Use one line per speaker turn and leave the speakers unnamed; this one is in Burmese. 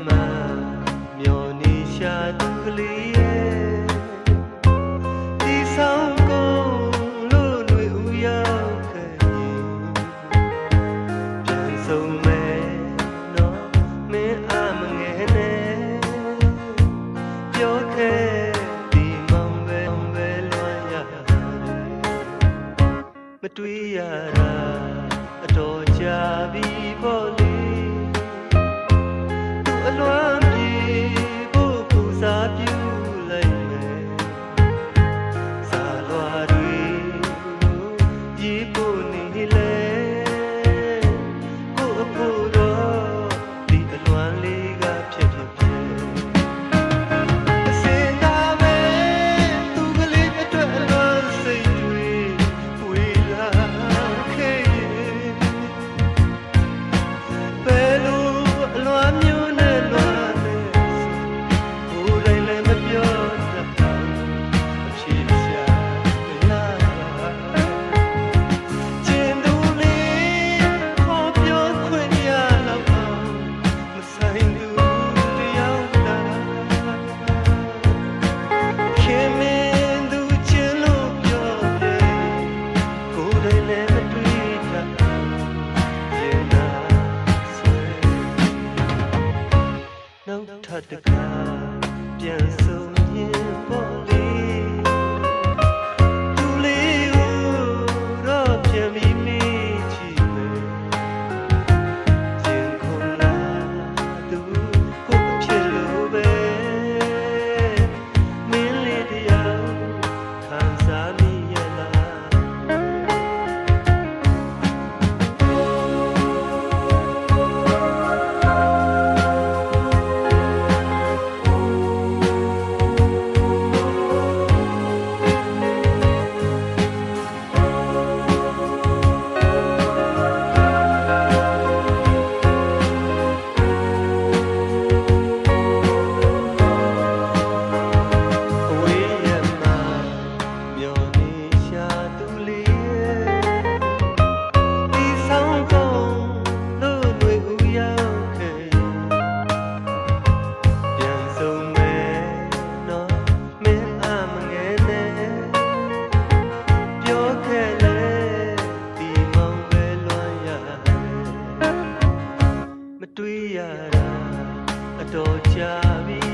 မှာမျောနေရှာသူကလေးရဲ့ဒီဆောင်ကုန်လို့ຫນွေဦးရောက်ခဲ့ရင်ပြန်ဆုံးမယ်နော်မင်းအမငယ်နဲ့ပြောခဲ့ဒီမောင်ပဲလွှမ်းရတယ်မတွေးရတာအတော်ကြာပြီပေါ့လေသူအလွမ်းပြေဖို့ပူစားပြုလိုက်မယ်စာလွာတွေပြေဖို့နေလေကိုအဖို့တော့ဒီအလွမ်းလေးကဖြစ်အစင်သာပဲသူကလေးအတွက်အလွမ်းစိတ်တွေဝေလာခဲ့ဘယ်လိုအလွမ်းမျိုးနဲ့လွမ်းနေကိုယ်တိုင်လည်းမပြောတတ်ဘူးအဖြစ်ရှာမရတာကျင်သူလေးခေါ်ပြောခွင့်ရလောက်အောင်မဆိုင်သူတယောက်လားခင်မင်းသူချင်လို့ပြောတယ်ကိုယ်တိုင်လည်းမတွေးတတ်ဘူးရင်သာဆွဲနောက်ထပ်တစ်ခါပြန်ဆုံရင်ပေါ့လေသူလေးကိုတော့ပြန်ပြီးမေးကြည့်မယ်ရင်ခုန်လာသူကိုဖြစ်လို့ပဲမင်းလေးတယောက်ခံစားမိရဲ့လားအဝေးရမှာမျောနေရှာသူလေးရဲ့ဒီဆောင်ကုန်လို့ຫນွေဦးရောက်ခဲ့ရင်ပြန်ဆုံးမယ်နော်မင်းအမငယ်နဲ့ပြောခဲ့လေဒီမောင်ပဲလွှမ်းရတယ်မတွေးရတာအတော်ကြာပြီ